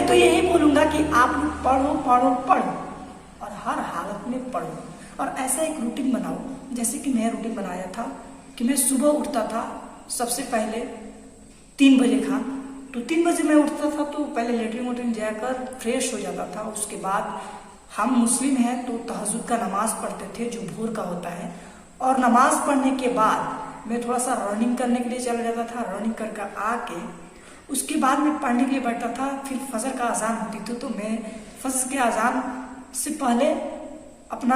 मैं तो यही बोलूंगा कि आप लोग पढ़ो पढ़ो पढ़ो और हर हालत में पढ़ो, और ऐसा एक रूटीन बनाओ। जैसे कि मैं रूटीन बनाया था कि मैं सुबह उठता था, सबसे पहले 3 बजे तो 3 बजे मैं उठता था, तो पहले लेटरिन वेटरिन जाकर फ्रेश हो जाता था। उसके बाद हम मुस्लिम हैं तो तहज्जुद का नमाज पढ़ते थे जो भोर का होता है, और नमाज पढ़ने के बाद मैं थोड़ा सा रनिंग करने के लिए चला जाता था। रनिंग करके आके उसके बाद मैं पढ़ने के लिए बैठता था। फिर फजर का अजान होती थी तो मैं फजर के अजान से पहले अपना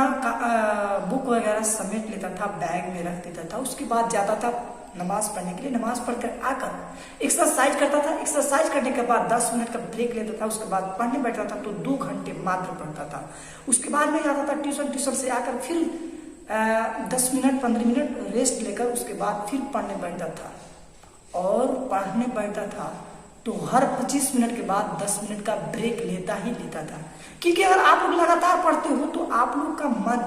बुक वगैरह समेट लेता था, बैग में रख देता था। उसके बाद जाता था नमाज पढ़ने के लिए। नमाज पढ़कर आकर एक्सरसाइज करता था। एक्सरसाइज करने के बाद 10 मिनट का ब्रेक लेता था। उसके बाद पढ़ने बैठता था तो 2 घंटे मात्र पढ़ता था। उसके बाद मैं जाता था ट्यूशन। ट्यूशन से आकर फिर 10 मिनट 15 मिनट रेस्ट लेकर उसके बाद फिर पढ़ने बैठता था। और पढ़ने बैठता था तो हर 25 मिनट के बाद 10 मिनट का ब्रेक लेता ही लेता था, क्योंकि अगर आप लोग लगातार पढ़ते हो तो आप लोग का मन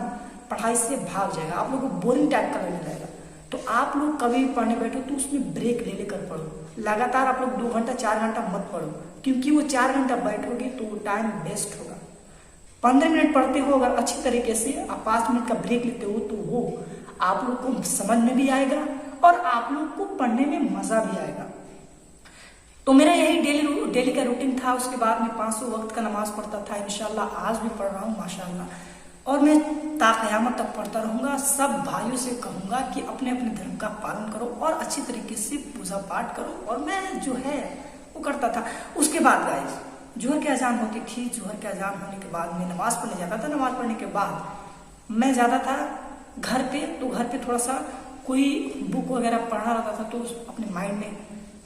पढ़ाई से भाग जाएगा, आप लोग को बोरिंग टाइप का लगने लगेगा। तो आप लोग कभी भी पढ़ने बैठो तो उसमें ब्रेक ले लेकर पढ़ो। लगातार आप लोग 2 घंटा 4 घंटा मत पढ़ो, क्योंकि वो 4 घंटा बैठोगे तो टाइम वेस्ट होगा। 15 मिनट पढ़ते हो अगर अच्छी तरीके से, आप 5 मिनट का ब्रेक लेते हो तो वो आप लोग को समझ में भी आएगा और आप लोग को पढ़ने में मजा भी आएगा। तो मेरा यही डेली का रूटीन था। उसके बाद मैं 500 वक्त का नमाज पढ़ता था। इंशाल्लाह आज भी पढ़ रहा हूँ माशाल्लाह, और मैं क़यामत तक पढ़ता रहूंगा। सब भाइयों से कहूंगा कि अपने अपने धर्म का पालन करो और अच्छी तरीके से पूजा पाठ करो, और मैं जो है वो करता था। उसके बाद गाइस जोहर की अजान होती थी। जोहर के अजान होने के बाद मैं नमाज पढ़ने जाता था। नमाज पढ़ने के बाद मैं जाता था घर पे, तो घर पे थोड़ा सा कोई बुक वगैरह पढ़ा रहता था तो अपने माइंड में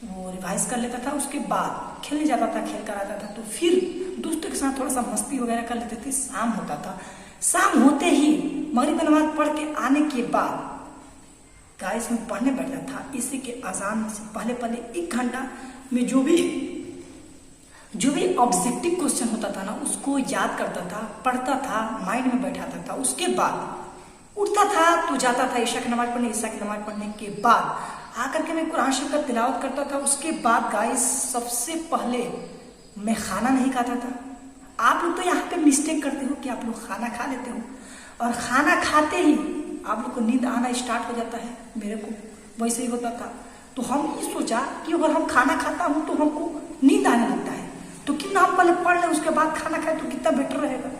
वो रिवाइज कर लेता था। उसके बाद खेलने जाता था, खेल कर आता था, तो फिर दोस्तों के साथ थोड़ा सा मस्ती वगैरह कर लेते थे। शाम होता था, शाम होते ही मगरिब की नमाज पढ़ के आने के बाद गाइस में पढ़ने बैठता था। इसी के अजान से पहले 1 घंटा में जो भी ऑब्जेक्टिव क्वेश्चन होता था ना उसको याद करता था, पढ़ता था, माइंड में बैठाता था। उसके बाद उठता था तो जाता था ईशा की नमाज पढ़ने। ईशा की नमाज पढ़ने के बाद आकर के मैं कुरान शरीफ का तिलावत करता था। उसके बाद गाइस सबसे पहले मैं खाना नहीं खाता था। आप लोग तो यहाँ पे मिस्टेक करते हो कि आप लोग खाना खा लेते हो, और खाना खाते ही आप लोग को नींद आना स्टार्ट हो जाता है। मेरे को वैसे ही होता था। तो हम ये सोचा कि अगर हम खाना खाता हूँ तो हमको नींद आने लगता है, तो क्यों ना हम पहले पढ़ लें, उसके बाद खाना खाए तो कितना बेटर रहेगा।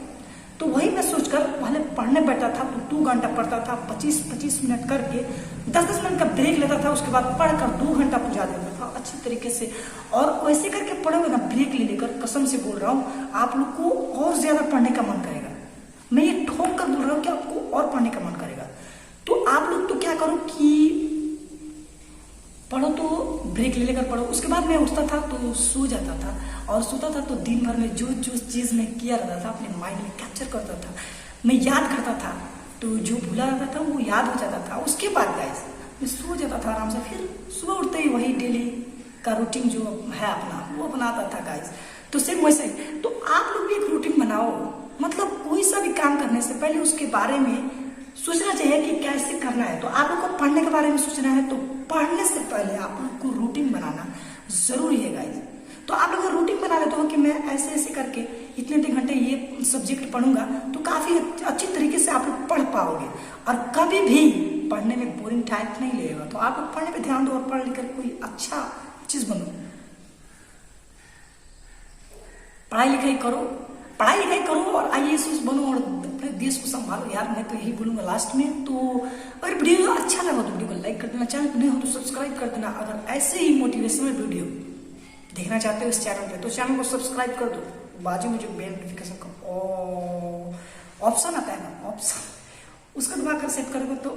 तो वही मैं सोचकर पहले पढ़ने बैठा था तो 2 घंटा पढ़ता था। 25 मिनट करके 10 मिनट का ब्रेक लेता था। उसके बाद पढ़कर 2 घंटा पूजा देता था अच्छी तरीके से। और वैसे करके पढ़ोगे ना, ब्रेक ले लेकर, कसम से बोल रहा हूँ आप लोग को और ज्यादा पढ़ने का मन करेगा। मैं ये ठोक कर बोल रहा हूँ कि आपको और पढ़ने का मन करेगा। तो आप लोग तो क्या करो कि पढ़ो तो ब्रेक ले लेकर पढ़ो। उसके बाद मैं उठता था तो सो जाता था, और सोता था तो दिन भर में जो चीज मैं किया रहता था अपने माइंड में कैप्चर करता था, मैं याद करता था। तो जो भूला रहता था वो याद हो जाता था। उसके बाद गाइस मैं सो जाता था आराम से। फिर सुबह उठते ही वही डेली का रूटीन जो है अपना वो बनाता था गाइस। तो सेम वैसे तो आप लोग भी एक रूटीन बनाओ। मतलब कोई सा भी काम करने से पहले उसके बारे में सोचना चाहिए कि कैसे करना है। तो आप लोग को पढ़ने के बारे में सोचना है तो पढ़ने से पहले आप लोग को रूटीन बनाना जरूरी है गाइस। तो आप लोग रूटीन बना लेते हो कि मैं ऐसे ऐसे करके इतने घंटे ये सब्जेक्ट पढ़ूंगा, तो काफी अच्छी तरीके से आप लोग पढ़ पाओगे और कभी भी पढ़ने में बोरिंग टाइप नहीं लगेगा। तो आप लोग पढ़ने पे ध्यान दो और पढ़ लिखकर कोई अच्छा चीज बनो, पढ़ाई लिखाई करो और IAS बनो और अपने देश को संभालो यार। मैं तो यही बोलूंगा लास्ट में। तो अगर वीडियो अच्छा लगा तो वीडियो को लाइक कर देना, चैनल पर नहीं हो तो सब्सक्राइब कर देना। अगर ऐसे ही मोटिवेशनल वीडियो देखना चाहते हो इस चैनल पे तो चैनल को सब्सक्राइब कर दो। बाजू में जो बेल नोटिफिकेशन का ऑप्शन आता है ना, ऑप्शन उसको दबाकर सेट करोगे तो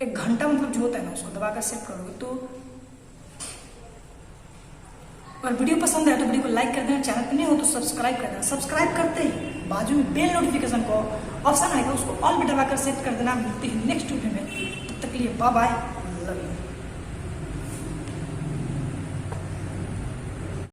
1 घंटा मतलब जो होता है ना उसको दबाकर सेट करोगे तो, और वीडियो पसंद है तो वीडियो को लाइक कर देना, चैनल पे नहीं हो तो सब्सक्राइब कर देना। सब्सक्राइब करते ही बाजू में बेल नोटिफिकेशन को ऑप्शन आएगा उसको ऑल पे दबाकर सेट कर देना। मिलते हैं नेक्स्ट वीडियो में, तब तक के लिए बाय बाय, लव यू।